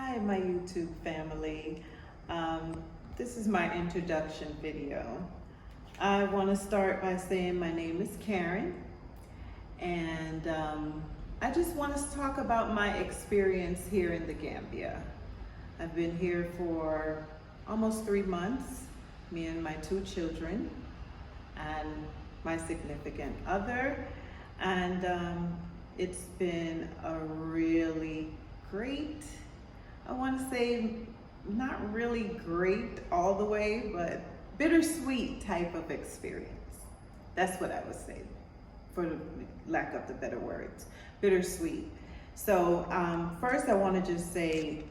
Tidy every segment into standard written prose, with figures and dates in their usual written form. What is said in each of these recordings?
Hi, my YouTube family. This is my introduction video. I want to start by saying my name is Karen, and I just want to talk about my experience here in the Gambia. I've been here for almost 3 months, me and my 2 children, and my significant other, and it's been a really great, I want to say not really great all the way, but bittersweet type of experience. That's what I would say, for lack of the better words, bittersweet. So first I want to just say,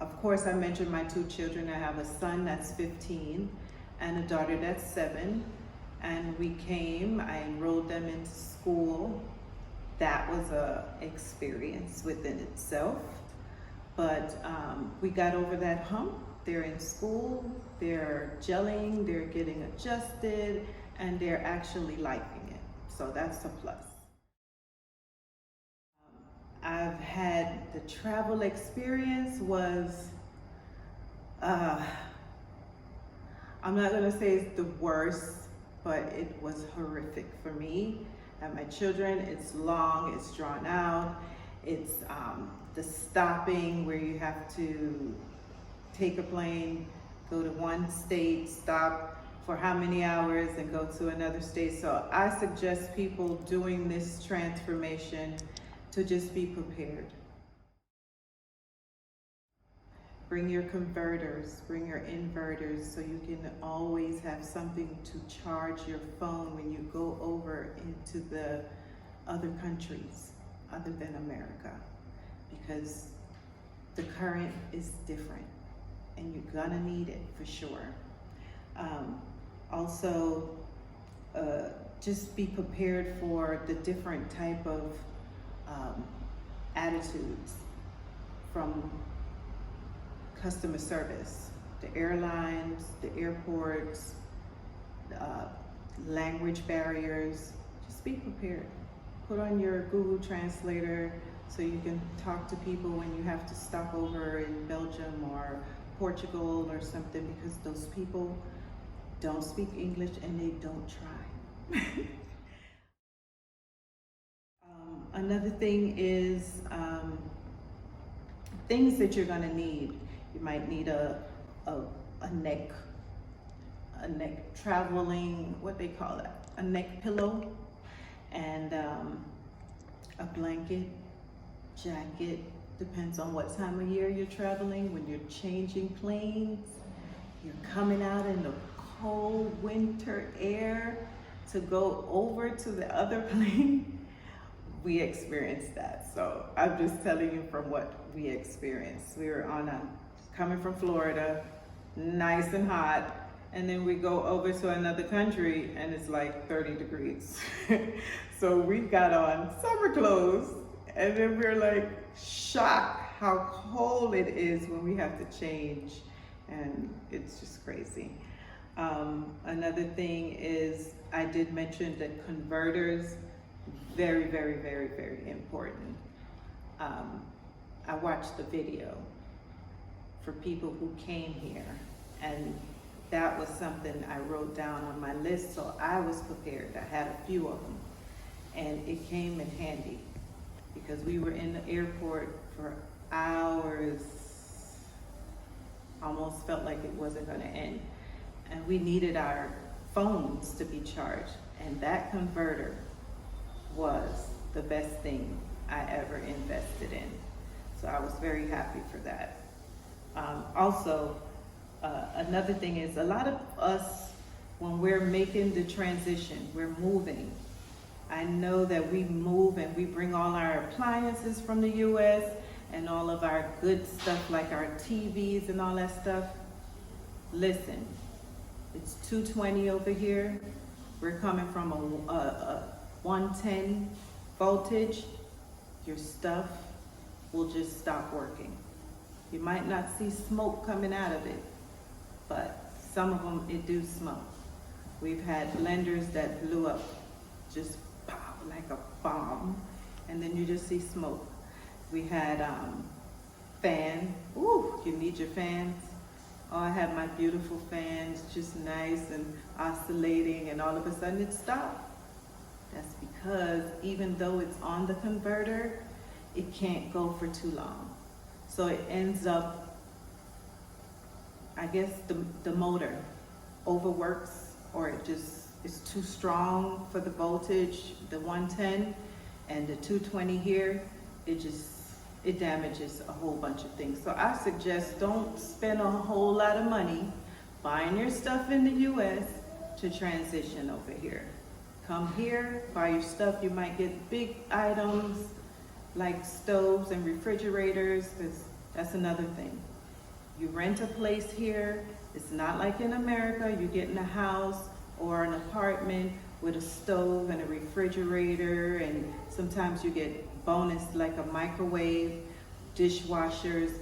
of course, I mentioned my 2 children. I have a son that's 15 and a daughter that's 7. And we came, I enrolled them into school. That was a experience within itself. But we got over that hump. They're in school, they're gelling, they're getting adjusted, and they're actually liking it. So that's a plus. I've had the travel experience was, I'm not gonna say it's the worst, but it was horrific for me and my children. It's long, it's drawn out. It's the stopping where you have to take a plane, go to one state, stop for how many hours and go to another state. So I suggest people doing this transformation to just be prepared. Bring your converters, bring your inverters, so you can always have something to charge your phone when you go over into the other countries other than America, because the current is different and you're gonna need it for sure. Also, just be prepared for the different type of attitudes from customer service, the airlines, the airports, language barriers. Just be prepared. Put on your Google Translator so you can talk to people when you have to stop over in Belgium or Portugal or something, because those people don't speak English and they don't try. Another thing is things that you're gonna need. You might need a neck traveling, what they call it, a neck pillow, and a blanket, jacket, depends on what time of year you're traveling. When you're changing planes, you're coming out in the cold winter air to go over to the other plane. We experienced that, so I'm just telling you from what we experienced. We were coming from Florida, nice and hot, and then we go over to another country and it's like 30 degrees. So we got on summer clothes and then we're like shocked how cold it is when we have to change, and it's just crazy. Another thing is, I did mention that converters, very, very, very, very important. I watched the video for people who came here, and that was something I wrote down on my list, so I was prepared. I had a few of them, and it came in handy because we were in the airport for hours, almost felt like it wasn't going to end, and we needed our phones to be charged, and that converter was the best thing I ever invested in. So I was very happy for that. Also, another thing is, a lot of us, when we're making the transition, we're moving. I know that we move and we bring all our appliances from the US and all of our good stuff like our TVs and all that stuff. Listen, it's 220 over here. We're coming from a 110 voltage. Your stuff will just stop working. You might not see smoke coming out of it, but some of them, it do smoke. We've had blenders that blew up, just pop like a bomb, and then you just see smoke. We had fan, ooh, you need your fans. Oh, I have my beautiful fans, just nice and oscillating, and all of a sudden it stopped. That's because even though it's on the converter, it can't go for too long. So it ends up, I guess the motor overworks, or it just is too strong for the voltage, the 110 and the 220 here, it damages a whole bunch of things. So I suggest don't spend a whole lot of money buying your stuff in the US to transition over here. Come here, buy your stuff. You might get big items like stoves and refrigerators, because that's another thing. You rent a place here. It's not like in America. You get in a house or an apartment with a stove and a refrigerator, and sometimes you get bonus like a microwave, dishwashers,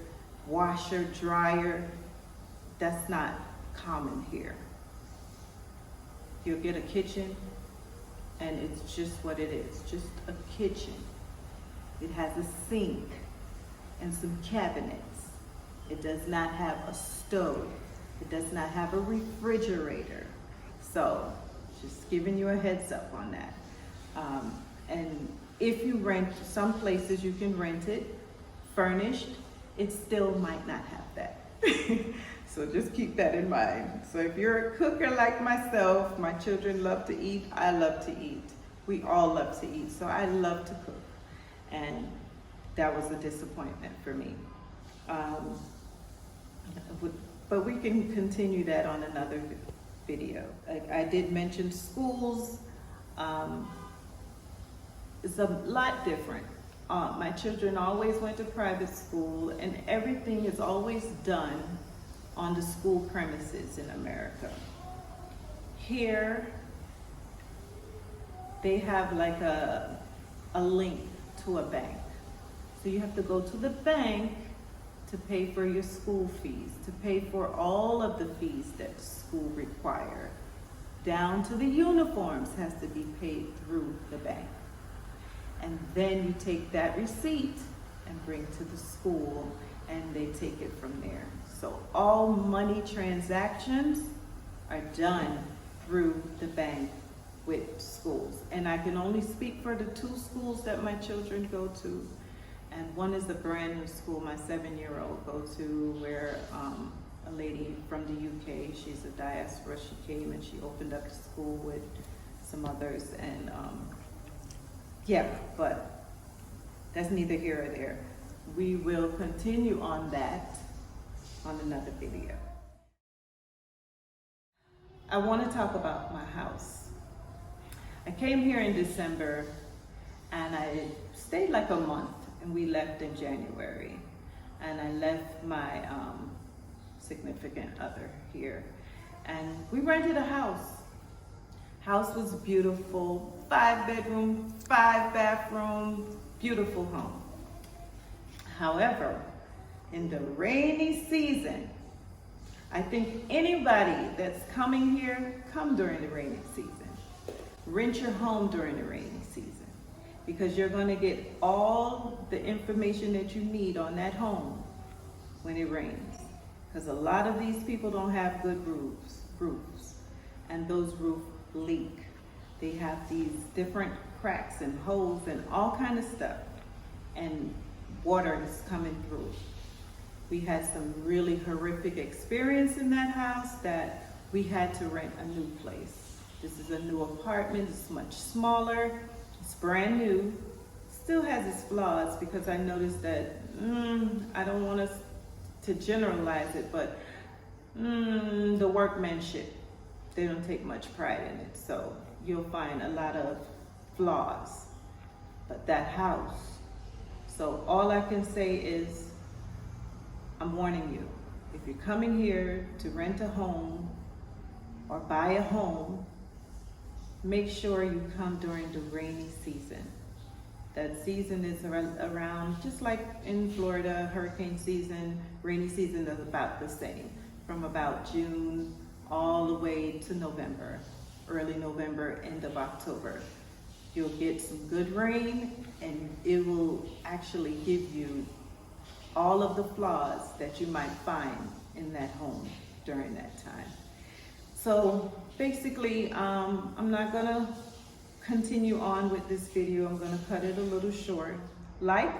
washer, dryer. That's not common here. You'll get a kitchen, and it's just what it is, just a kitchen. It has a sink and some cabinets. It does not have a stove. It does not have a refrigerator. So, just giving you a heads up on that. And if you rent, some places you can rent it furnished, it still might not have that. So just keep that in mind. So if you're a cooker like myself, my children love to eat, I love to eat. We all love to eat, so I love to cook. And that was a disappointment for me. But we can continue that on another video. I did mention schools. It's a lot different. My children always went to private school, and everything is always done on the school premises in America. Here, they have like a link to a bank. So you have to go to the bank to pay for your school fees, to pay for all of the fees that the school require. Down to the uniforms has to be paid through the bank. And then you take that receipt and bring to the school, and they take it from there. So all money transactions are done through the bank with schools. And I can only speak for the 2 schools that my children go to. And one is a brand new school my 7-year-old go to, where a lady from the UK, she's a diaspora, she came and she opened up a school with some others. And yeah, but that's neither here or there. We will continue on that on another video. I want to talk about my house. I came here in December and I stayed like a month, and we left in January. And I left my significant other here, and we rented a house. House was beautiful, 5-bedroom, 5-bathroom, beautiful home. However, in the rainy season, I think anybody that's coming here, come during the rainy season. Rent your home during the rainy season, because you're going to get all the information that you need on that home when it rains. Because a lot of these people don't have good roofs, and those roofs leak. They have these different cracks and holes and all kind of stuff, and water is coming through. We had some really horrific experience in that house that we had to rent a new place. This is a new apartment. It's much smaller. It's brand new. Still has its flaws, because I noticed that, I don't want us to generalize it, but the workmanship, they don't take much pride in it. So you'll find a lot of flaws. But that house, so all I can say is, I'm warning you, if you're coming here to rent a home or buy a home, make sure you come during the rainy season. That season is around, just like in Florida, hurricane season, rainy season is about the same, from about June all the way to November, early November, end of October. You'll get some good rain, and it will actually give you all of the flaws that you might find in that home during that time. So basically, I'm not gonna continue on with this video. I'm gonna cut it a little short. Like,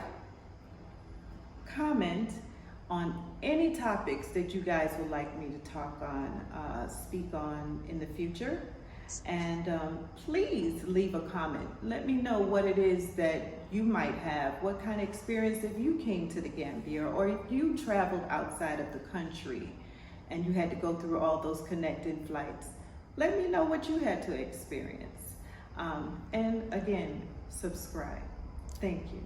comment on any topics that you guys would like me to talk on, speak on in the future. And please leave a comment. Let me know what it is that you might have. What kind of experience if you came to the Gambia, or if you traveled outside of the country and you had to go through all those connecting flights. Let me know what you had to experience. And again, subscribe. Thank you.